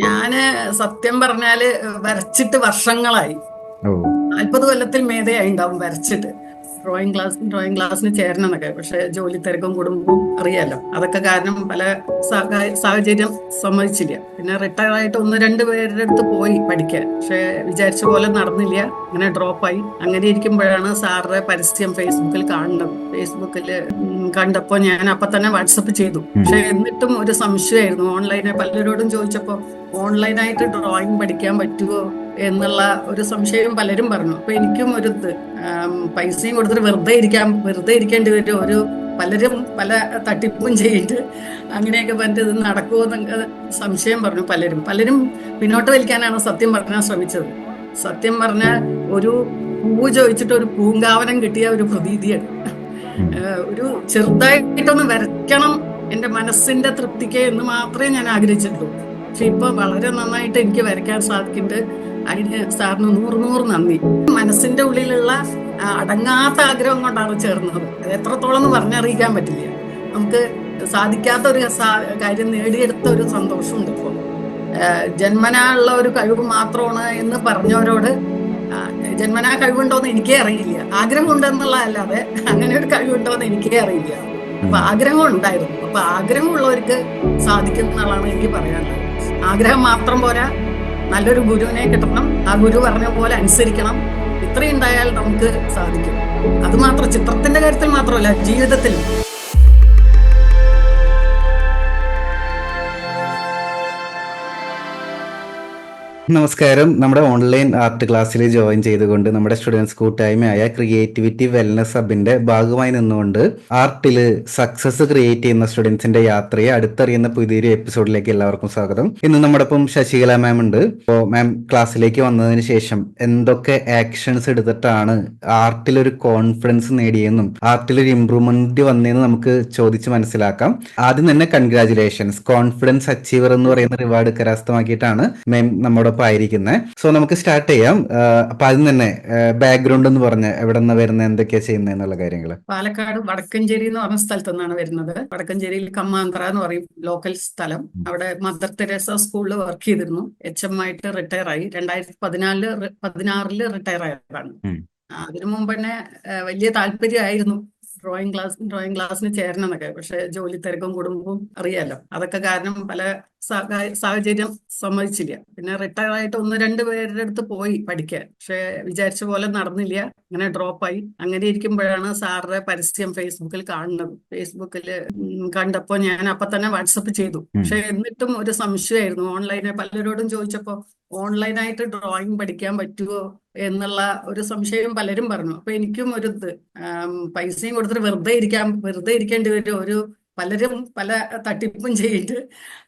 ഞാന് സത്യം പറഞ്ഞാല് വരച്ചിട്ട് വർഷങ്ങളായി. ഓ 40 കൊല്ലത്തിൽ മേതെയായി ഉണ്ടാവും വരച്ചിട്ട്. ഡ്രോയിങ് ക്ലാസ്സിന് ചേരണമെന്നൊക്കെ, പക്ഷെ ജോലി തിരക്കും കുടുംബവും അറിയാലോ. അതൊക്കെ കാരണം പല സാഹചര്യം സമ്മതിച്ചില്ല. പിന്നെ റിട്ടയർ ആയിട്ട് ഒന്ന് രണ്ട് പേരുടെ അടുത്ത് പോയി പഠിക്കാൻ, പക്ഷെ വിചാരിച്ച പോലെ നടന്നില്ല. അങ്ങനെ ഡ്രോപ്പായി. അങ്ങനെ ഇരിക്കുമ്പോഴാണ് സാറിന്റെ പരസ്യം ഫേസ്ബുക്കിൽ കാണുന്നത്. ഫേസ്ബുക്കിൽ കണ്ടപ്പോ ഞാൻ അപ്പൊ തന്നെ വാട്സപ്പ് ചെയ്തു. ഉം. പക്ഷെ എന്നിട്ടും ഒരു സംശയമായിരുന്നു. ഓൺലൈനെ പലരോടും ചോദിച്ചപ്പോ ഓൺലൈനായിട്ട് ഡ്രോയിങ് പഠിക്കാൻ പറ്റുമോ എന്നുള്ള ഒരു സംശയം പലരും പറഞ്ഞു. അപ്പൊ എനിക്കും ഒരു പൈസയും കൊടുത്തിട്ട് വെറുതെ ഇരിക്കേണ്ടി വരും. പലരും പല തട്ടിപ്പും ചെയ്തിട്ട് അങ്ങനെയൊക്കെ പറഞ്ഞിട്ട് ഇത് നടക്കുമോ എന്നൊക്കെ സംശയം പറഞ്ഞു. പലരും പലരും പിന്നോട്ട് വലിക്കാനാണ് സത്യം പറഞ്ഞാൽ ശ്രമിച്ചത്. സത്യം പറഞ്ഞാൽ ഒരു പൂവ് ചോദിച്ചിട്ട് ഒരു പൂങ്കാവനം കിട്ടിയ ഒരു പ്രതീതിയാണ്. ഉം. ഒരു ചെറുതായിട്ടൊന്ന് വരയ്ക്കണം എന്റെ മനസ്സിന്റെ തൃപ്തിക്ക് എന്ന് മാത്രമേ ഞാൻ ആഗ്രഹിച്ചിട്ടുള്ളൂ. പക്ഷെ ഇപ്പൊ വളരെ നന്നായിട്ട് എനിക്ക് വരയ്ക്കാൻ സാധിക്കുന്നുണ്ട്. അതിന് സാറിന് നൂറ് നൂറ് നന്ദി. മനസ്സിന്റെ ഉള്ളിലുള്ള അടങ്ങാത്ത ആഗ്രഹം കൊണ്ടാണ് ചേർന്നത്. അത് എത്രത്തോളം എന്ന് പറഞ്ഞറിയിക്കാൻ പറ്റില്ല. നമുക്ക് സാധിക്കാത്ത ഒരു കാര്യം നേടിയെടുത്ത ഒരു സന്തോഷമുണ്ട് ഇപ്പോൾ. ജന്മനാ ഉള്ള ഒരു കഴിവ് മാത്രമാണ് എന്ന് പറഞ്ഞവരോട് ജന്മനാ കഴിവുണ്ടോന്ന് എനിക്കേ അറിയില്ല. ആഗ്രഹമുണ്ടെന്നുള്ളതല്ലാതെ അങ്ങനെ ഒരു കഴിവുണ്ടോന്ന് എനിക്കേ അറിയില്ല. അപ്പൊ ഉം. ആഗ്രഹം ഉണ്ടായിരുന്നു. അപ്പൊ ആഗ്രഹമുള്ളവർക്ക് സാധിക്കും എന്നുള്ളതാണ് എനിക്ക് പറയാനുള്ളത്. ആഗ്രഹം മാത്രം പോരാ, നല്ലൊരു ഗുരുവിനെ കിട്ടണം, ആ ഗുരു പറഞ്ഞ പോലെ അനുസരിക്കണം. ഇത്രയും ഉണ്ടായാൽ നമുക്ക് സാധിക്കും. അത് മാത്രം ചിത്രത്തിന്റെ കാര്യത്തിൽ മാത്രമല്ല, ജീവിതത്തിൽ. നമസ്കാരം. നമ്മുടെ ഓൺലൈൻ ആർട്ട് ക്ലാസ്സിൽ ജോയിൻ ചെയ്തുകൊണ്ട് നമ്മുടെ സ്റ്റുഡൻസ് കൂട്ടായ്മയായ ക്രിയേറ്റിവിറ്റി വെൽനസ് ഹബിന്റെ ഭാഗമായി നിന്നുകൊണ്ട് ആർട്ടിൽ സക്സസ് ക്രിയേറ്റ് ചെയ്യുന്ന സ്റ്റുഡൻസിന്റെ യാത്രയെ അടുത്തറിയുന്ന പുതിയൊരു എപ്പിസോഡിലേക്ക് എല്ലാവർക്കും സ്വാഗതം. ഇന്ന് നമ്മുടെ ഒപ്പം ശശികല മാം ഉണ്ട്. അപ്പോൾ മാം ക്ലാസ്സിലേക്ക് വന്നതിന് ശേഷം എന്തൊക്കെ ആക്ഷൻസ് എടുത്തിട്ടാണ് ആർട്ടിൽ ഒരു കോൺഫിഡൻസ് നേടിയെന്നും ആർട്ടിൽ ഒരു ഇമ്പ്രൂവ്മെന്റ് വന്നതെന്ന് നമുക്ക് ചോദിച്ച് മനസ്സിലാക്കാം. ആദ്യം തന്നെ കൺഗ്രാചുലേഷൻസ്, കോൺഫിഡൻസ് അച്ചീവർ എന്ന് പറയുന്ന റിവാർഡ് കരസ്ഥമാക്കിയിട്ടാണ് മാം നമ്മുടെ ആയിരിക്കുന്നത്. സോ നമുക്ക് സ്റ്റാർട്ട് ചെയ്യാം. അപ്പൊ അതിന് തന്നെ ബാക്ക്ഗ്രൗണ്ട് എന്ന് പറഞ്ഞ് എവിടെ നിന്ന് വരുന്നത്, എന്തൊക്കെയാ ചെയ്യുന്നത് എന്നുള്ള കാര്യങ്ങൾ. പാലക്കാട് വടക്കഞ്ചേരി എന്ന് പറഞ്ഞ സ്ഥലത്തു നിന്നാണ് വരുന്നത്. വടക്കഞ്ചേരിയിൽ കമ്മാന്ത്ര എന്ന് പറയും ലോക്കൽ സ്ഥലം. അവിടെ മദർ തെരേസ സ്കൂളിൽ വർക്ക് ചെയ്തിരുന്നു. HM ആയിട്ട് റിട്ടയർ ആയി. 2016 റിട്ടയർ ആയതാണ്. അതിനു മുമ്പ് തന്നെ വലിയ താല്പര്യമായിരുന്നു ഡ്രോയിങ് ക്ലാസ്സിന് ചേരണമെന്നൊക്കെ, പക്ഷെ ജോലി തിരക്കും കുടുംബവും അറിയാലോ. അതൊക്കെ കാരണം പല സാഹചര്യം സമ്മതിച്ചില്ല. പിന്നെ റിട്ടയർ ആയിട്ട് ഒന്ന് രണ്ട് പേരുടെ അടുത്ത് പോയി പഠിക്കാൻ, പക്ഷെ വിചാരിച്ച പോലെ നടന്നില്ല. അങ്ങനെ ഡ്രോപ്പായി. അങ്ങനെ ഇരിക്കുമ്പോഴാണ് സാറിന്റെ പരസ്യം ഫേസ്ബുക്കിൽ കാണുന്നത്. ഫേസ്ബുക്കിൽ കണ്ടപ്പോ ഞാൻ അപ്പൊ തന്നെ വാട്സപ്പ് ചെയ്തു. പക്ഷെ എന്നിട്ടും ഒരു സംശയമായിരുന്നു. ഓൺലൈനെ പലരോടും ചോദിച്ചപ്പോ ഓൺലൈനായിട്ട് ഡ്രോയിങ് പഠിക്കാൻ പറ്റുമോ എന്നുള്ള ഒരു സംശയം പലരും പറഞ്ഞു. അപ്പൊ എനിക്കും പൈസയും കൊടുത്തിട്ട് വെറുതെ ഇരിക്കേണ്ടി വരും. പലരും പല തട്ടിപ്പും ചെയ്തിട്ട്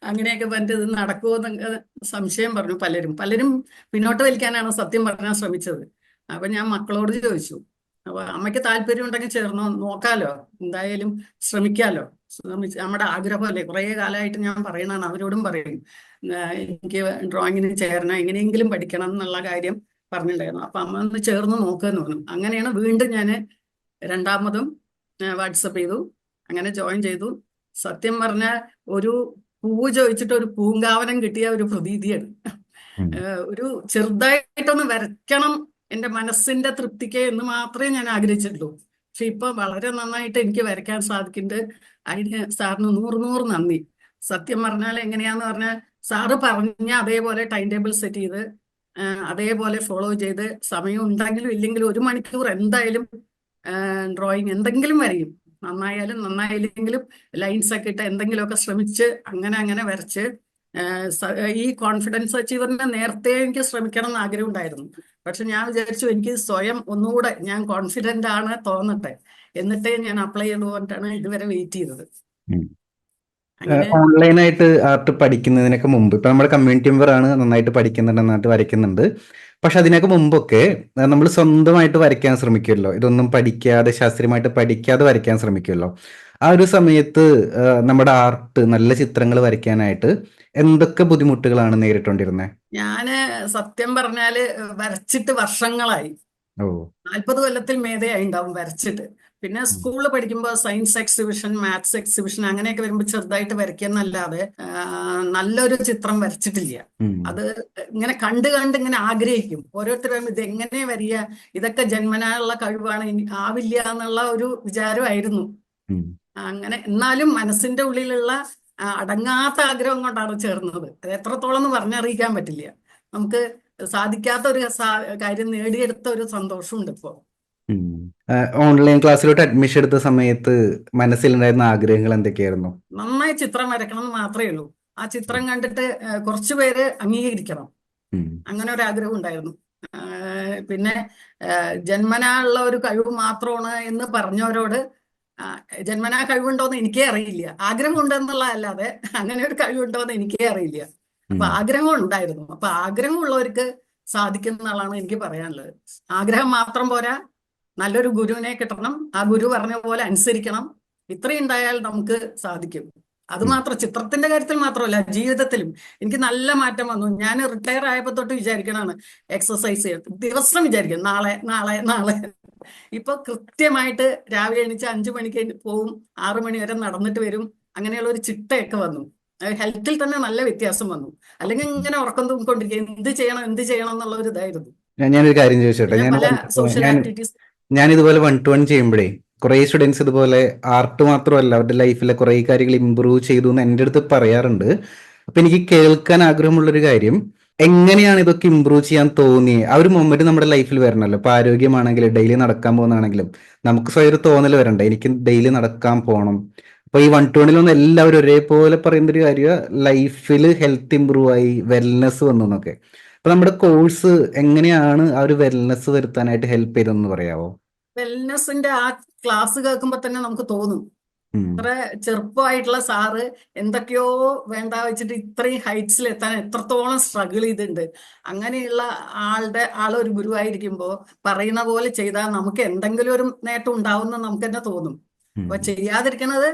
അങ്ങനെയൊക്കെ പറഞ്ഞിട്ട് ഇത് നടക്കുമോ എന്നൊക്കെ സംശയം പറഞ്ഞു. പലരും പിന്നോട്ട് വലിക്കാനാണ് സത്യം പറഞ്ഞാൽ ശ്രമിച്ചത്. അപ്പൊ ഞാൻ മക്കളോട് ചോദിച്ചു. അപ്പൊ അമ്മയ്ക്ക് താല്പര്യം ഉണ്ടെങ്കിൽ ചേർന്നോ, നോക്കാലോ, എന്തായാലും ശ്രമിക്കാലോ. നമ്മുടെ ആഗ്രഹമല്ലേ, കുറെ കാലമായിട്ട് ഞാൻ പറയണതാണ്. അവരോടും പറയും എനിക്ക് ഡ്രോയിങ്ങിന് ചേരണം, എങ്ങനെയെങ്കിലും പഠിക്കണം എന്നുള്ള കാര്യം പറഞ്ഞിട്ടുണ്ടായിരുന്നു. അപ്പൊ അമ്മ ഒന്ന് ചേർന്ന് നോക്കുമെന്ന് പറഞ്ഞു. അങ്ങനെയാണ് വീണ്ടും ഞാൻ രണ്ടാമതും വാട്സപ്പ് ചെയ്തു. അങ്ങനെ ജോയിൻ ചെയ്തു. സത്യം പറഞ്ഞാൽ ഒരു പൂവ് ചോദിച്ചിട്ട് ഒരു പൂങ്കാവനം കിട്ടിയ ഒരു പ്രതീതിയാണ്. ഒരു ചെറുതായിട്ടൊന്ന് വരയ്ക്കണം എന്റെ മനസ്സിന്റെ തൃപ്തിക്ക് എന്ന് മാത്രമേ ഞാൻ ആഗ്രഹിച്ചിട്ടുള്ളൂ. പക്ഷെ ഇപ്പൊ വളരെ നന്നായിട്ട് എനിക്ക് വരയ്ക്കാൻ സാധിക്കുന്നുണ്ട്. അതിന് സാറിന് നൂറ് നൂറ് നന്ദി. സത്യം പറഞ്ഞാൽ എങ്ങനെയാന്ന് പറഞ്ഞാൽ, സാറ് പറഞ്ഞ അതേപോലെ ടൈം ടേബിൾ സെറ്റ് ചെയ്ത് അതേപോലെ ഫോളോ ചെയ്ത് സമയം ഉണ്ടെങ്കിലും ഇല്ലെങ്കിലും 1 മണിക്കൂർ എന്തായാലും ഡ്രോയിങ് എന്തെങ്കിലും വരയും. നന്നായാലും നന്നായില്ലെങ്കിലും ലൈൻസ് ഒക്കെ ഇട്ട് എന്തെങ്കിലുമൊക്കെ ശ്രമിച്ച് അങ്ങനെ അങ്ങനെ വരച്ച് ഈ കോൺഫിഡൻസ് അച്ചീവറിനെ നേരത്തെ എനിക്ക് ശ്രമിക്കണം എന്ന് ആഗ്രഹം ഉണ്ടായിരുന്നു. പക്ഷെ ഞാൻ വിചാരിച്ചു എനിക്ക് സ്വയം ഒന്നുകൂടെ ഞാൻ കോൺഫിഡന്റ് ആണ് തോന്നട്ടെ, എന്നിട്ടേ ഞാൻ അപ്ലൈ ചെയ്ത് പോയിട്ടാണ് ഇതുവരെ വെയിറ്റ് ചെയ്തത്. അങ്ങനെ ഓൺലൈനായിട്ട് ആർട്ട് പഠിക്കുന്നതിനൊക്കെ മുമ്പ് ഇപ്പൊ നമ്മുടെ കമ്മ്യൂണിറ്റി മെമ്പർ ആണ്, നന്നായിട്ട് പഠിക്കുന്നുണ്ട്, നന്നായിട്ട് വരയ്ക്കുന്നുണ്ട്. പക്ഷെ അതിനൊക്കെ മുമ്പൊക്കെ നമ്മൾ സ്വന്തമായിട്ട് വരയ്ക്കാൻ ശ്രമിക്കുമല്ലോ, ഇതൊന്നും പഠിക്കാതെ, ശാസ്ത്രീയമായിട്ട് പഠിക്കാതെ വരയ്ക്കാൻ ശ്രമിക്കുമല്ലോ. ആ ഒരു സമയത്ത് നമ്മുടെ ആർട്ട്, നല്ല ചിത്രങ്ങൾ വരയ്ക്കാനായിട്ട് എന്തൊക്കെ ബുദ്ധിമുട്ടുകളാണ് നേരിട്ടുകൊണ്ടിരുന്നത്? ഞാന് സത്യം പറഞ്ഞാല് വരച്ചിട്ട് വർഷങ്ങളായി. ഓ 40 കൊല്ലത്തിൽ മേതെയായി ഉണ്ടാവും വരച്ചിട്ട്. പിന്നെ സ്കൂളിൽ പഠിക്കുമ്പോൾ സയൻസ് എക്സിബിഷൻ, മാത്സ് എക്സിബിഷൻ അങ്ങനെയൊക്കെ വരുമ്പോൾ ചെറുതായിട്ട് വരയ്ക്കുന്നല്ലാതെ നല്ലൊരു ചിത്രം വരച്ചിട്ടില്ല. അത് ഇങ്ങനെ കണ്ട് കണ്ട് ഇങ്ങനെ ആഗ്രഹിക്കും. ഓരോരുത്തരും ഇത് എങ്ങനെ വരിക, ഇതൊക്കെ ജന്മനായുള്ള കഴിവാണ്, ആവില്ല എന്നുള്ള ഒരു വിചാരമായിരുന്നു. അങ്ങനെ എന്നാലും മനസ്സിന്റെ ഉള്ളിലുള്ള അടങ്ങാത്ത ആഗ്രഹം കൊണ്ടാണ് ചേർന്നത്. അത് എത്രത്തോളം എന്ന് പറഞ്ഞറിയിക്കാൻ പറ്റില്ല. നമുക്ക് സാധിക്കാത്ത ഒരു കാര്യം നേടിയെടുത്ത ഒരു സന്തോഷമുണ്ട് ഇപ്പോ. ഓൺലൈൻ ക്ലാസ്സിലോട്ട് അഡ്മിഷൻ എടുത്ത സമയത്ത് മനസ്സിലുണ്ടായിരുന്ന ആഗ്രഹങ്ങൾ എന്തൊക്കെയായിരുന്നു? നന്നായി ചിത്രം വരക്കണം എന്ന് മാത്രമേ ഉള്ളൂ. ആ ചിത്രം കണ്ടിട്ട് കുറച്ചു പേര് അംഗീകരിക്കണം, അങ്ങനെ ഒരു ആഗ്രഹം ഉണ്ടായിരുന്നു. പിന്നെ ജന്മനാ ഉള്ള ഒരു കഴിവ് മാത്രമാണ് എന്ന് പറഞ്ഞവരോട് ജന്മനാ കഴിവുണ്ടോന്ന് എനിക്കേ അറിയില്ല. ആഗ്രഹം ഉണ്ടെന്നുള്ള അല്ലാതെ അങ്ങനെ ഒരു കഴിവുണ്ടോന്ന് എനിക്കേ അറിയില്ല. അപ്പൊ ആഗ്രഹം ഉണ്ടായിരുന്നു. അപ്പൊ ആഗ്രഹമുള്ളവർക്ക് സാധിക്കുന്ന ആളാണ് എനിക്ക് പറയാനുള്ളത്. ആഗ്രഹം മാത്രം പോരാ, നല്ലൊരു ഗുരുവിനെ കിട്ടണം, ആ ഗുരു പറഞ്ഞ പോലെ അനുസരിക്കണം. ഇത്രയും ഉണ്ടായാൽ നമുക്ക് സാധിക്കും. അത് മാത്രം ചിത്രത്തിന്റെ കാര്യത്തിൽ മാത്രമല്ല, ജീവിതത്തിലും എനിക്ക് നല്ല മാറ്റം വന്നു. ഞാൻ റിട്ടയർ ആയപ്പോ തൊട്ട് വിചാരിക്കണാണ് എക്സസൈസ് ചെയ്യും, ദിവസം വിചാരിക്കും നാളെ നാളെ നാളെ. ഇപ്പൊ കൃത്യമായിട്ട് രാവിലെ എണീച്ച് 5 മണിക്ക് പോവും, 6 മണി വരെ നടന്നിട്ട് വരും. അങ്ങനെയുള്ള ഒരു ചിട്ടയൊക്കെ വന്നു. ഹെൽത്തിൽ തന്നെ നല്ല വ്യത്യാസം വന്നു. അല്ലെങ്കിൽ ഇങ്ങനെ ഉറക്കം തൂങ്ങിക്കൊണ്ടിരിക്കുക, എന്ത് ചെയ്യണം എന്ത് ചെയ്യണം എന്നുള്ള ഒരു ഇതായിരുന്നു. ഞാനൊരു കാര്യം ചോദിച്ചോട്ടെ. പിന്നെ പല സോഷ്യൽ ആക്ടിവിറ്റീസ് ഞാൻ ഇതുപോലെ 1-to-1 ചെയ്യുമ്പോഴേ കുറെ സ്റ്റുഡൻസ് ഇതുപോലെ ആർട്ട് മാത്രമല്ല അവരുടെ ലൈഫിലെ കുറെ കാര്യങ്ങൾ ഇമ്പ്രൂവ് ചെയ്തു എന്ന് എൻ്റെ അടുത്ത് പറയാറുണ്ട്. അപ്പൊ എനിക്ക് കേൾക്കാൻ ആഗ്രഹമുള്ളൊരു കാര്യം, എങ്ങനെയാണ് ഇതൊക്കെ ഇമ്പ്രൂവ് ചെയ്യാൻ തോന്നിയത്? ആ ഒരു മൊമെന്റ് നമ്മുടെ ലൈഫിൽ വരണമല്ലോ. ഇപ്പൊ ആരോഗ്യമാണെങ്കിലും ഡെയിലി നടക്കാൻ പോകുന്നതാണെങ്കിലും നമുക്ക് സ്വയം ഒരു തോന്നൽ വരണ്ട, എനിക്ക് ഡെയിലി നടക്കാൻ പോകണം. അപ്പൊ ഈ 1-to-1 എല്ലാവരും ഒരേപോലെ പറയുന്നൊരു കാര്യം, ലൈഫിൽ ഹെൽത്ത് ഇമ്പ്രൂവ് ആയി, വെൽനെസ് വന്നു എന്നൊക്കെ. അപ്പൊ നമ്മുടെ കോഴ്സ് എങ്ങനെയാണ് ആ ഒരു വെൽനെസ് വരുത്താനായിട്ട് ഹെൽപ്പ് ചെയ്തതെന്ന് പറയാവോ? വെൽനെസിന്റെ ആ ക്ലാസ് കേൾക്കുമ്പോ തന്നെ നമുക്ക് തോന്നും, ഇത്ര ചെറുപ്പമായിട്ടുള്ള സാറ് എന്തൊക്കെയോ വേണ്ട വെച്ചിട്ട് ഇത്രയും ഹൈറ്റ്സിൽ എത്താൻ എത്രത്തോളം സ്ട്രഗിൾ ചെയ്തിട്ടുണ്ട്. അങ്ങനെയുള്ള ആളൊരു ഗുരുവായിരിക്കുമ്പോ പറയുന്ന പോലെ ചെയ്താൽ നമുക്ക് എന്തെങ്കിലും ഒരു നേട്ടം ഉണ്ടാവുമെന്ന് നമുക്ക് തന്നെ തോന്നും. അപ്പൊ ചെയ്യാതിരിക്കണത്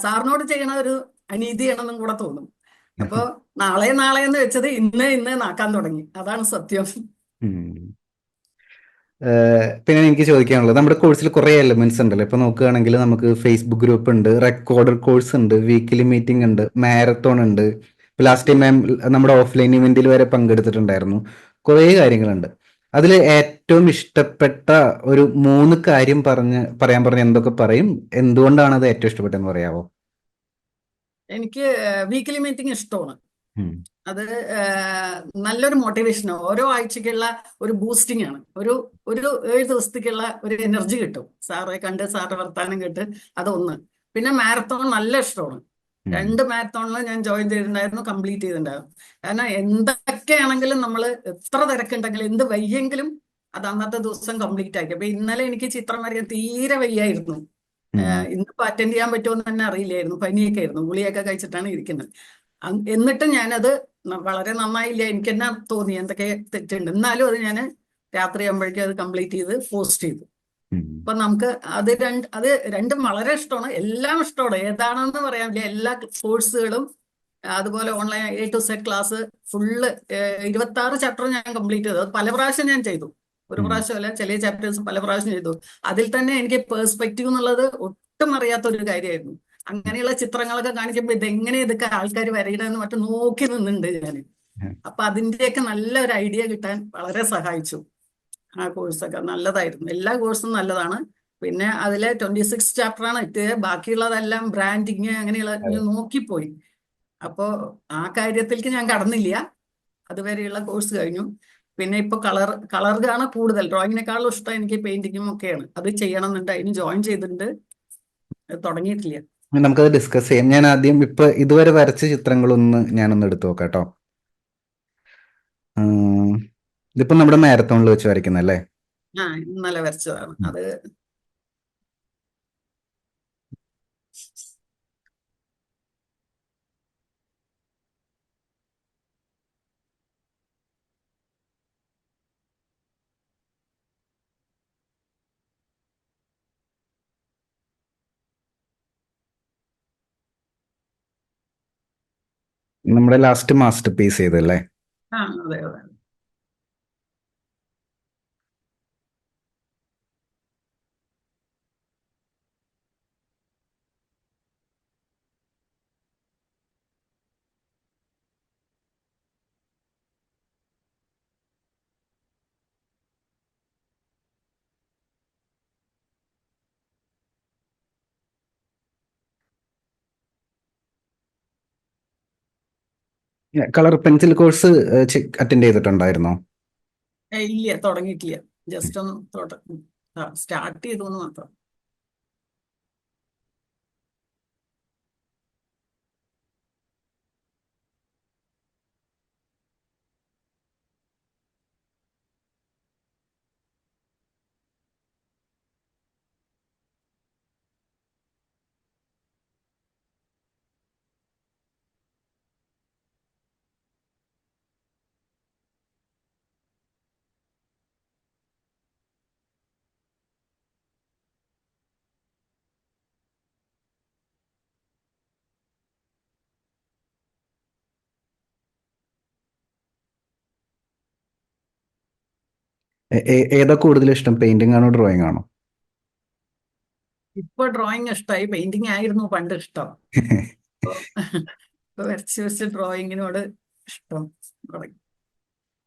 സാറിനോട് ചെയ്യണ ഒരു അനീതിയാണെന്നും കൂടെ തോന്നും. അപ്പൊ നാളെ നാളെ എന്ന് വെച്ചത് ഇന്ന് ഇന്ന് നാക്കാൻ തുടങ്ങി. അതാണ് സത്യം. പിന്നെ എനിക്ക് ചോദിക്കാനുള്ളത്, നമ്മുടെ കോഴ്സിൽ കുറേ എലമെന്റ്സ് ഉണ്ടല്ലോ. ഇപ്പൊ നോക്കുകയാണെങ്കിൽ നമുക്ക് ഫേസ്ബുക്ക് ഗ്രൂപ്പ് ഉണ്ട്, റെക്കോർഡർ കോഴ്സ് ഉണ്ട്, വീക്കിലി മീറ്റിംഗ് ഉണ്ട്, മാരത്തോൺ ഉണ്ട്. ലാസ്റ്റ് ടൈം മാം നമ്മുടെ ഓഫ്ലൈൻ ഇവന്റിൽ വരെ പങ്കെടുത്തിട്ടുണ്ടായിരുന്നു. കുറേ കാര്യങ്ങളുണ്ട്. അതിൽ ഏറ്റവും ഇഷ്ടപ്പെട്ട ഒരു 3 കാര്യം പറയാൻ പറഞ്ഞ എന്തൊക്കെ പറയും? എന്തുകൊണ്ടാണ് അത് ഏറ്റവും ഇഷ്ടപ്പെട്ടതെന്ന് പറയാവോ? എനിക്ക് വീക്കിലി മീറ്റിംഗ് ഇഷ്ടമാണ്. അത് നല്ലൊരു മോട്ടിവേഷനാണ്. ഓരോ ആഴ്ചക്കുള്ള ഒരു ബൂസ്റ്റിംഗ് ആണ്. ഒരു 7 ദിവസത്തേക്കുള്ള ഒരു എനർജി കിട്ടും. സാറെ കണ്ട് സാറിന്റെ വർത്താനം കേട്ട് അതൊന്ന്. പിന്നെ മാരത്തോൺ നല്ല ഇഷ്ടമാണ്. 2 മാരത്തോണിൽ ഞാൻ ജോയിൻ ചെയ്തിട്ടുണ്ടായിരുന്നു, കംപ്ലീറ്റ് ചെയ്തിട്ടുണ്ടായിരുന്നു. കാരണം എന്തൊക്കെയാണെങ്കിലും നമ്മൾ എത്ര തിരക്കുണ്ടെങ്കിലും എന്ത് വയ്യെങ്കിലും അത് അന്നത്തെ ദിവസം കംപ്ലീറ്റ് ആക്കി. അപ്പൊ ഇന്നലെ എനിക്ക് ചിത്രം വരയ്ക്കാൻ തീരെ വയ്യായിരുന്നു. ഇന്നിപ്പോ അറ്റൻഡ് ചെയ്യാൻ പറ്റുമോ എന്ന് തന്നെ അറിയില്ലായിരുന്നു. പനിയൊക്കെ ആയിരുന്നു, ഗുളിയൊക്കെ കഴിച്ചിട്ടാണ് ഇരിക്കുന്നത്. എന്നിട്ട് ഞാനത് വളരെ നന്നായില്ല, എനിക്ക് തന്നെ തോന്നി എന്തൊക്കെ തെറ്റുണ്ട്. എന്നാലും അത് ഞാൻ രാത്രി ആകുമ്പോഴേക്കും അത് കംപ്ലീറ്റ് ചെയ്ത് പോസ്റ്റ് ചെയ്തു. അപ്പൊ നമുക്ക് അത് രണ്ടും വളരെ ഇഷ്ടമാണ്. എല്ലാം ഇഷ്ടമാണ്, ഏതാണെന്ന് പറയാനില്ല. എല്ലാ കോഴ്സുകളും അതുപോലെ online A to Z class full 26 chapter ഞാൻ കംപ്ലീറ്റ് ചെയ്തു. അത് പല പ്രാവശ്യം ഞാൻ ചെയ്തു, ഒരു പ്രാവശ്യമല്ല, ചില ചാപ്റ്റേഴ്സ് പല പ്രാവശ്യം ചെയ്തു. അതിൽ തന്നെ എനിക്ക് പേഴ്സ്പെക്റ്റീവ് എന്നുള്ളത് ഒട്ടും അറിയാത്ത ഒരു കാര്യമായിരുന്നു. അങ്ങനെയുള്ള ചിത്രങ്ങളൊക്കെ കാണിക്കുമ്പോൾ ഇതൊക്കെ ആൾക്കാർ വരയിടെന്ന് മറ്റും നോക്കി നിന്നുണ്ട് ഞാൻ. അപ്പൊ അതിന്റെയൊക്കെ നല്ലൊരു ഐഡിയ കിട്ടാൻ വളരെ സഹായിച്ചു. ആ കോഴ്സൊക്കെ നല്ലതായിരുന്നു. എല്ലാ കോഴ്സും നല്ലതാണ്. പിന്നെ അതിലെ 26 ചാപ്റ്ററാണ് എത്തിയത്. ബാക്കിയുള്ളതെല്ലാം ബ്രാൻഡിങ് അങ്ങനെയുള്ള നോക്കിപ്പോയി. അപ്പോ ആ കാര്യത്തിലേക്ക് ഞാൻ കടന്നില്ല. അതുവരെയുള്ള കോഴ്സ് കഴിഞ്ഞു. പിന്നെ ഇപ്പൊ കളറുകാണ് കൂടുതൽ. ഡ്രോയിങ്ങിനേക്കാളും ഇഷ്ടം എനിക്ക് പെയിന്റിങ്ങും ഒക്കെയാണ്. അത് ചെയ്യണം എന്നുണ്ട്, അതിന് ജോയിൻ ചെയ്തിട്ടുണ്ട്, തുടങ്ങിയിട്ടില്ല. നമുക്കത് ഡിസ്കസ് ചെയ്യാം. ഞാൻ ആദ്യം ഇപ്പൊ ഇതുവരെ വരച്ച ചിത്രങ്ങളൊന്ന് ഞാനൊന്ന് എടുത്തു നോക്കാം കേട്ടോ. ഇതിപ്പോ നമ്മുടെ മാരത്തോണിൽ വെച്ച് വരയ്ക്കുന്നല്ലേ? ഇന്നലെ വരച്ചതാണ് അത്. നമ്മുടെ ലാസ്റ്റ് മാസ്റ്റർ പീസ് ചെയ്തല്ലേ? അതെ അതെ. കളർ പെൻസിൽ കോഴ്സ് അറ്റൻഡ് ചെയ്തിട്ടുണ്ടായിരുന്നോ? ഇല്ല, തുടങ്ങിയിട്ടില്ല. ജസ്റ്റ് ഒന്ന് സ്റ്റാർട്ട് ചെയ്തു എന്ന് മാത്രം. ഏതാ കൂടുതൽ ഇഷ്ടം, പെയിന്റിംഗ് ആണോ ഡ്രോയിങ് ആണോ? ഇപ്പൊ ഡ്രോയിങ് ഇഷ്ടമായി. പെയിന്റിങ് ആയിരുന്നു പണ്ട് ഇഷ്ടം. ഇപ്പൊ ഇപ്പൊ വരച്ച് വെച്ച് ഡ്രോയിങ്ങിനോട് ഇഷ്ടം തുടങ്ങി.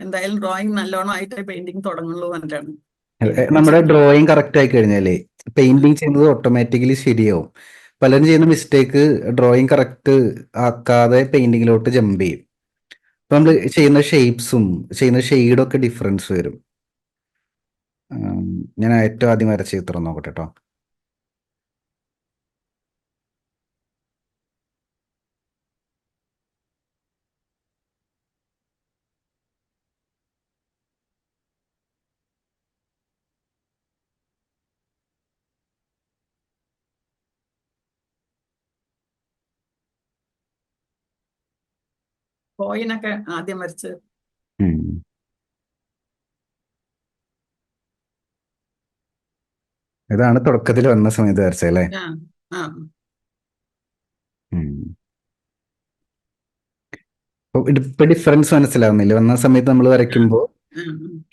എന്തായാലും ഡ്രോയിങ് നല്ലോണം ആയിട്ട് പെയിന്റിങ് തുടങ്ങുള്ളൂ എന്നിട്ടാണ് നമ്മുടെ തീരുമാനിച്ചിരിക്കുന്നത്. ഡ്രോയിങ് കറക്റ്റ് ആയി കഴിഞ്ഞാലേ പെയിന്റിങ് ചെയ്യുന്നത് ഓട്ടോമാറ്റിക്കലി ശരിയാവും. പലരും ചെയ്യുന്ന മിസ്റ്റേക്ക് ഡ്രോയിങ് കറക്റ്റ് ആക്കാതെ പെയിന്റിങ്ങിലോട്ട് ജമ്പ് ചെയ്യും. അപ്പൊ നമ്മൾ ചെയ്യുന്ന ഷേപ്സും ചെയ്യുന്ന ഷെയ്ഡും ഒക്കെ ഡിഫറൻസ് വരും. ഞാൻ ഏറ്റവും ആദ്യം വരച്ച ചിത്രം നോക്കട്ടെ കേട്ടോ. കോയിനൊക്കെ ആദ്യം വരച്ച് ഉം. ഇതാണ് തുടക്കത്തിൽ വന്ന സമയത്ത് വരച്ചല്ലേ. ആ ആ ഇപ്പൊ ഡിഫറൻസ് മനസ്സിലാവുന്നില്ല. വന്ന സമയത്ത് നമ്മൾ ആ വരയ്ക്കുമ്പോൾ ആ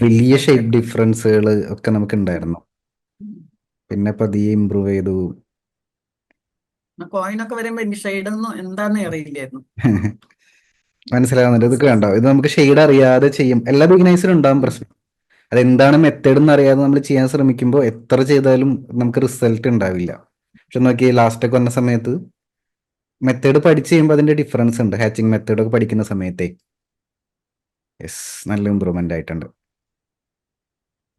വലിയ ഓക്കെ. ഷേപ്പ് ഡിഫറൻസുകൾ ഒക്കെ നമുക്ക് ഉണ്ടായിരുന്നു. പിന്നെ പതിയെ ഇമ്പ്രൂവ് ചെയ്തു. കോയിനൊക്കെ വരുമ്പോ എനിക്ക് ഷെയ്ഡൊന്നും എന്താന്ന് അറിയില്ലായിരുന്നു. മനസ്സിലാവുന്നുണ്ട്. ഇതൊക്കെ കണ്ടോ, ഇത് നമുക്ക് ഷെയ്ഡ് അറിയാതെ ചെയ്യും. എല്ലാ ബിഗിനേഴ്സിനും ഉണ്ടാകും ഉം. പ്രശ്നം. അതെന്താണ് മെത്തേഡ് എന്ന് അറിയാതെ നമ്മൾ ചെയ്യാൻ ശ്രമിക്കുമ്പോൾ എത്ര ചെയ്താലും നമുക്ക് റിസൾട്ട് ഉണ്ടാവില്ല. പക്ഷെ നോക്കി ലാസ്റ്റ് ഒക്കെ വന്ന സമയത്ത് മെത്തേഡ് പഠിച്ച് കഴിയുമ്പോൾ അതിന്റെ ഡിഫറൻസ് ഉണ്ട്. ഹാച്ചിങ് മെത്തേഡ് ഒക്കെ പഠിക്കുന്ന സമയത്തെ യെസ്, നല്ല ഇമ്പ്രൂവ്മെന്റ് ആയിട്ടുണ്ട്.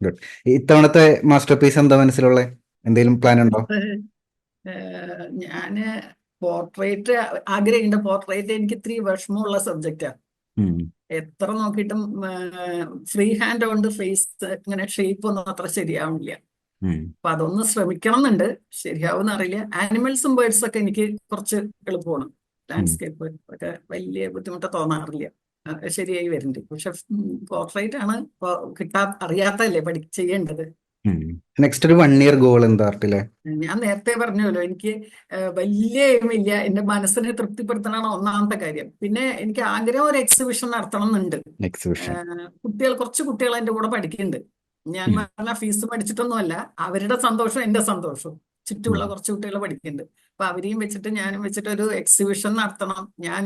ഗുഡ്. ഇത്തവണത്തെ മാസ്റ്റർ പീസ് എന്താ മനസ്സിലുള്ള, എന്തെങ്കിലും പ്ലാൻ ഉണ്ടോ? ഞാന് പോർട്രേറ്റ് ആഗ്രഹമുണ്ട്. പോർട്രേറ്റ് എനിക്ക് ഇത്തിരി വിഷമമുള്ള സബ്ജക്റ്റാ. ഉം. എത്ര നോക്കിയിട്ടും ഫ്രീ ഹാൻഡ് കൊണ്ട് ഫേസ് ഇങ്ങനെ ഷേപ്പ് ഒന്നും അത്ര ശരിയാവുന്നില്ല. ഉം. അപ്പൊ അതൊന്ന് ശ്രമിക്കണം എന്നുണ്ട്. ശരിയാവുന്ന അറിയില്ല. ആനിമൽസും ബേർഡ്സ് ഒക്കെ എനിക്ക് കുറച്ച് എളുപ്പമാണ്. ഉം. ലാൻഡ്സ്കേപ്പ് ഒക്കെ വലിയ ബുദ്ധിമുട്ട് തോന്നാറില്ല. ശരിയായി വരുന്നുണ്ട്. പക്ഷെ പോർട്രേറ്റ് ആണ് അറിയാത്തല്ലേ ചെയ്യേണ്ടത്. നെക്സ്റ്റ് ഒരു 1 ഇയർ ഗോൾ എന്താ ആർട്ടിലെ? ഞാൻ നേരത്തെ പറഞ്ഞല്ലോ, എനിക്ക് വലിയ എയിമില്ല. എന്റെ മനസ്സിനെ തൃപ്തിപ്പെടുത്തണതാണ് ഒന്നാമത്തെ കാര്യം. പിന്നെ എനിക്ക് ആഗ്രഹം ഒരു എക്സിബിഷൻ നടത്തണം എന്നുണ്ട്. എക്സിബിഷൻ. കുറച്ച് കുട്ടികൾ എന്റെ കൂടെ പഠിക്കുന്നുണ്ട്. ഞാൻ പറഞ്ഞ ഫീസ് പഠിച്ചിട്ടൊന്നുമല്ല, അവരുടെ സന്തോഷം എന്റെ സന്തോഷവും. ചുറ്റുമുള്ള കുറച്ച് കുട്ടികൾ പഠിക്കുന്നുണ്ട്. അപ്പൊ അവരെയും വെച്ചിട്ട് ഞാനും വെച്ചിട്ട് ഒരു എക്സിബിഷൻ നടത്തണം, ഞാൻ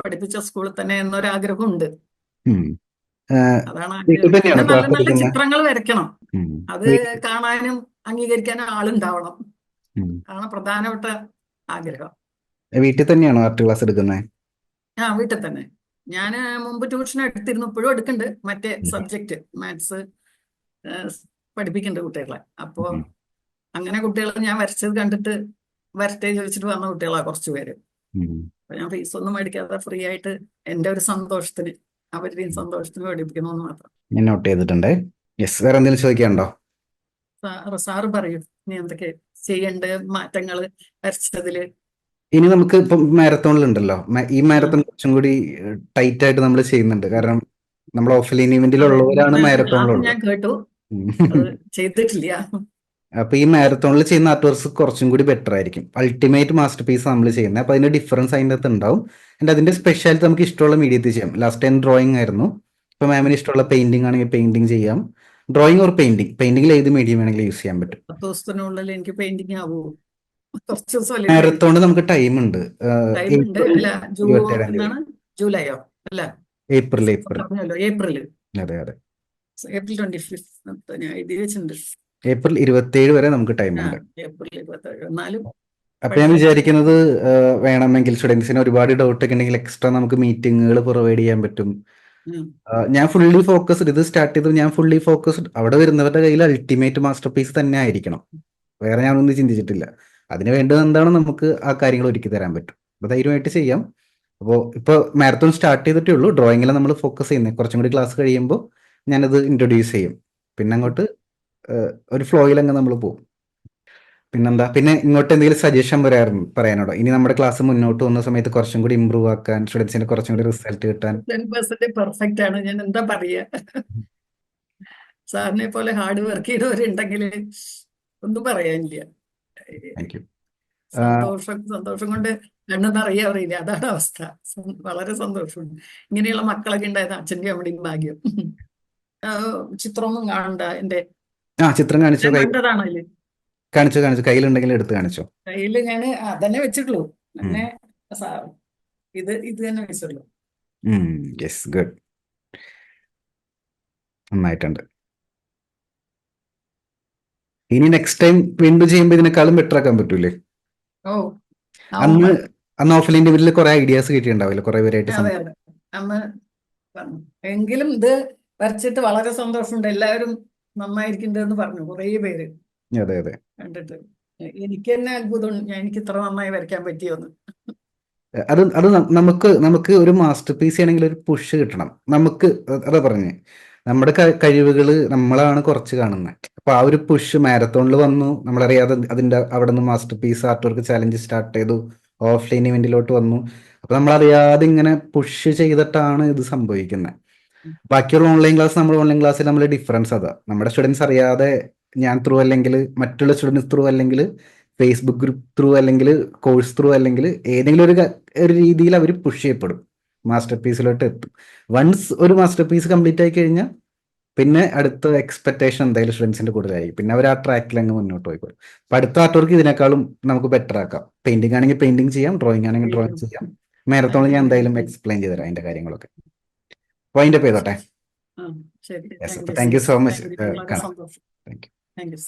പഠിപ്പിച്ച സ്കൂളിൽ തന്നെ എന്നൊരാഗ്രഹമുണ്ട്. അതാണ് വീട്ടിൽ ആഗ്രഹം. പിന്നെ തന്നെയാണോ നല്ല ക്ലാസ് നല്ല എടുക്കുന്നത്? ചിത്രങ്ങൾ വരയ്ക്കണം. അത് കാണാനും അംഗീകരിക്കാനും ആളുണ്ടാവണം. ആണ് പ്രധാനപ്പെട്ട ആഗ്രഹം. വീട്ടിൽ തന്നെയാണോ ആർട്ട് ക്ലാസ് എടുക്കുന്നത്? വീട്ടിൽ തന്നെ. ഞാൻ മുമ്പ് ട്യൂഷൻ എടുത്തിരുന്നു, ഇപ്പോഴും എടുക്കുന്നുണ്ട്. മറ്റേ സബ്ജക്റ്റ് മാത്സ് പഠിപ്പിക്കുന്നുണ്ട് കുട്ടികളെ. അപ്പോൾ അങ്ങനെ കുട്ടികൾ ഞാൻ വരച്ചത് കണ്ടിട്ട് വരട്ടെ ചോദിച്ചിട്ട് വന്ന കുട്ടികളാണ് കുറച്ച് പേര്. അപ്പൊ ഞാൻ ഫീസ് ഒന്നും മേടിക്കാതെ ഫ്രീ ആയിട്ട് എന്റെ ഒരു സന്തോഷത്തിന്, അവരുടെയും സന്തോഷത്തിന് പഠിപ്പിക്കണമെന്ന് മാത്രം. ഞാൻ നോട്ട് ചെയ്തിട്ടുണ്ട്. യെസ്, വേറെ എന്തെങ്കിലും ചോദിക്കാനുണ്ടോ? സാറ് പറയൂ, ഇനി എന്തൊക്കെ ചെയ്യണ്ട് മാറ്റങ്ങൾ വരച്ചതില്. ഇനി നമുക്ക് ഇപ്പം മാരത്തോണിലുണ്ടല്ലോ, ഈ ആ, മാരത്തോൺ കുറച്ചും കൂടി ടൈറ്റ് ആയിട്ട് നമ്മൾ ചെയ്യുന്നുണ്ട്. കാരണം നമ്മൾ ഓഫ്ലൈൻ അതെ, ഇവന്റിലുള്ളവരാണ് ഇന്നത്തെ ക്ലാസ് മാരത്തോണിലുള്ളത്. ഞാൻ കേട്ടു. അത് ചെയ്തിട്ടില്ല. അപ്പൊ ഈ മാരത്തോണിൽ ചെയ്യുന്ന ആർട്ട് വർക്ക്സ് കുറച്ചും കൂടി ബെറ്റർ ആയിരിക്കും. അൾട്ടിമേറ്റ് മാസ്റ്റർ പീസ് നമ്മൾ ചെയ്യുന്നത്. അപ്പൊ അതിന്റെ ഡിഫറൻസ് അതിൻ്റെ അകത്ത് ഉണ്ടാവും. ആൻഡ് അതിന്റെ സ്പെഷ്യാലിറ്റി നമുക്ക് ഇഷ്ടമുള്ള മീഡിയത്തിൽ ചെയ്യാം. ലാസ്റ്റ് ടൈം ഡ്രോയിങ് ആയിരുന്നു. ഇപ്പൊ മാമിന് ഇഷ്ടമുള്ള പെയിന്റിംഗ് ആണെങ്കിൽ പെയിന്റിംഗ് ചെയ്യാം. ഡ്രോയിങ് ഓർ പെയിന്റിംഗിൽ ഏത് മീഡിയം വേണമെങ്കിലും യൂസ് ചെയ്യാൻ പറ്റും. 10 ദിവസത്തിനുള്ളിൽ എനിക്ക് പെയിന്റിങ് ആവുമോ? കുറച്ച് ദിവസമല്ലേ ഉള്ളൂ മാരത്തോണ് നമുക്ക് ടൈം ഉണ്ട്. ടൈം ഉണ്ട്. ഏപ്രിൽ അല്ല, 27 തീയതി വരെ. എന്താണ്, ജൂലൈയോ? അല്ല, ഏപ്രിൽ. പറഞ്ഞല്ലോ ഏപ്രിൽ. അതെ അതെ. ഏപ്രിൽ 25 ഞാൻ എഴുതി വെച്ചിട്ടുണ്ട്. ഏപ്രിൽ 27 വരെ നമുക്ക് ടൈം ഉണ്ട്. ഏപ്രിൽ 27. എന്നാലും അപ്പൊ ഞാൻ വിചാരിക്കുന്നത് വേണമെങ്കിൽ സ്റ്റുഡൻസിന് ഒരുപാട് ഡൗട്ട് ഒക്കെ ഉണ്ടെങ്കിൽ എക്സ്ട്രാ നമുക്ക് മീറ്റിങ്ങുകൾ പ്രൊവൈഡ് ചെയ്യാൻ പറ്റും. ഉം. ഞാൻ ഫുള്ളി ഫോക്കസ്ഡ്, ഇത് സ്റ്റാർട്ട് ചെയ്തത് ഞാൻ ഫുള്ളി ഫോക്കസ്ഡ് അവിടെ വരുന്നവരുടെ കയ്യിൽ അൾട്ടിമേറ്റ് മാസ്റ്റർ പീസ് തന്നെ ആയിരിക്കണം. വേറെ ഞാനൊന്നും ചിന്തിച്ചിട്ടില്ല. അതിന് വേണ്ടത് എന്താണ് നമുക്ക് ആ കാര്യങ്ങൾ ഒരുക്കി തരാൻ പറ്റും. അപ്പൊ ധൈര്യമായിട്ട് ചെയ്യാം. അപ്പോൾ ഇപ്പോൾ മാരത്തോൺ സ്റ്റാർട്ട് ചെയ്തിട്ടേ ഉള്ളൂ. ഡ്രോയിങ്ങിൽ നമ്മൾ ഫോക്കസ് ചെയ്യുന്നത് കുറച്ചും കൂടി ക്ലാസ് കഴിയുമ്പോൾ ഞാനത് ഇൻട്രൊഡ്യൂസ് ചെയ്യും. പിന്നെ അങ്ങോട്ട് ഒരു ഫ്ലോയിൽ അങ്ങ് നമ്മൾ പോകും. പിന്നെന്താ, പിന്നെ ഇങ്ങോട്ട് എന്തെങ്കിലും സജഷൻ പറയാനുണ്ടോ? ഇനി നമ്മുടെ ക്ലാസ് മുന്നോട്ട് പോകുന്ന സമയത്ത് കുറച്ചും കൂടി ഇമ്പ്രൂവ് ആക്കാൻ, സ്റ്റുഡൻസിന് കുറച്ചും കൂടി റിസൾട്ട് കിട്ടാൻ. 10% പെർഫെക്റ്റ് ആണ്. ഞാൻ എന്താ പറയാ, സാറിനെ പോലെ ഹാർഡ് വർക്ക് ചെയ്തവരുണ്ടെങ്കിൽ ഒന്നും പറയാനില്ല. Thank you. സന്തോഷം കൊണ്ട് കണ്ണു നിറയെ അറിയില്ല, അതാണ് അവസ്ഥ. വളരെ സന്തോഷമുണ്ട്. ഇങ്ങനെയുള്ള മക്കളൊക്കെ ഉണ്ടായത് അച്ഛൻ്റെ അമ്മയുടെയും ഭാഗ്യം. ചിത്രമൊന്നും കാണണ്ട എന്റെ, ചിത്രം കാണിച്ചോ? ഞാൻ കണ്ടതാണല്ലേ. കാണിച്ചോ കയ്യിലുണ്ടെങ്കിൽ എടുത്ത് കാണിച്ചോ. കയ്യില് ഞാൻ അതന്നെ വെച്ചിട്ടുള്ളൂ. പിന്നെ ഇത് തന്നെ വെച്ചുള്ളൂ. യെസ്, ഗുഡ്, നന്നായിട്ടുണ്ട്. ഇനി നെക്സ്റ്റ് ടൈം വീണ്ടും ചെയ്യുമ്പോൾ ഇതിനേക്കാളും ബെറ്റർ ആക്കാൻ പറ്റൂലേ? ഓ അന്ന് ഓഫ്ലൈൻ ഡിവിഡിൽ കുറെ ഐഡിയാസ് കിട്ടിയിട്ടുണ്ടാവില്ല, കുറെ പേരായിട്ട്. അതെ അതെ, അന്ന് പറഞ്ഞു. എങ്കിലും ഇത് വരച്ചിട്ട് വളരെ സന്തോഷമുണ്ട്. എല്ലാവരും നന്നായിരിക്കുന്നുണ്ടെന്ന് പറഞ്ഞു കുറെ പേര്. അതെ അതെ, കണ്ടിട്ട് എനിക്ക് തന്നെ അത്ഭുതം, എനിക്ക് ഇത്ര നന്നായി വരയ്ക്കാൻ പറ്റിയോന്ന്. അത് നമുക്ക് ഒരു മാസ്റ്റർ പീസ് ചെയ്യണമെങ്കിൽ ഒരു പുഷ് കിട്ടണം. നമുക്ക് അതാ പറഞ്ഞേ, നമ്മുടെ കഴിവുകൾ നമ്മളാണ് കുറച്ച് കാണുന്നത്. അപ്പൊ ആ ഒരു പുഷ് മാരത്തോണിൽ വന്നു, നമ്മളറിയാതെ അതിന്റെ അവിടെ നിന്ന് masterpiece artwork challenge start ചെയ്തു, ഓഫ്ലൈൻ ഇവന്റിലോട്ട് വന്നു. അപ്പൊ നമ്മളറിയാതെ ഇങ്ങനെ പുഷ് ചെയ്തിട്ടാണ് ഇത് സംഭവിക്കുന്നത്. ബാക്കിയുള്ള ഓൺലൈൻ ക്ലാസ്സിൽ നമ്മൾ ഡിഫറൻസ് അതാ, നമ്മുടെ സ്റ്റുഡൻസ് അറിയാതെ ഞാൻ ത്രൂ അല്ലെങ്കിൽ മറ്റുള്ള സ്റ്റുഡൻസ് ത്രൂ അല്ലെങ്കിൽ ഫേസ്ബുക്ക് ഗ്രൂപ്പ് ത്രൂ അല്ലെങ്കിൽ കോഴ്സ് ത്രൂ അല്ലെങ്കിൽ ഏതെങ്കിലും ഒരു രീതിയിൽ അവർ പുഷ് ചെയ്യപ്പെടും, മാസ്റ്റർ പീസിലോട്ട് എത്തും. വൺസ് ഒരു മാസ്റ്റർ പീസ് കംപ്ലീറ്റ് ആയി കഴിഞ്ഞാൽ പിന്നെ അടുത്ത എക്സ്പെക്ടേഷൻ എന്തായാലും സ്റ്റുഡൻസിന്റെ കൂടുതലായിരിക്കും. പിന്നെ അവർ ആ ട്രാക്കിൽ അങ്ങ് മുന്നോട്ട് പോയിക്കോളും. അപ്പൊ അടുത്ത ആർട്ട് വർക്ക് ഇതിനേക്കാളും നമുക്ക് ബെറ്റർ ആക്കാം. പെയിന്റിംഗ് ആണെങ്കിൽ പെയിന്റിംഗ് ചെയ്യാം, ഡ്രോയിങ് ആണെങ്കിൽ ഡ്രോയിങ് ചെയ്യാം. മാരത്തോണിൽ ഞാൻ എന്തായാലും എക്സ്പ്ലെയിൻ ചെയ്ത് തരാം അതിന്റെ കാര്യങ്ങളൊക്കെ. പോയിന്റ് അപ്പ് ചെയ്തോട്ടെ. ശരി, താങ്ക് യു സോ മച്ച്. വളരെ കാണാം. സന്തോഷം. Thank you. Thank you.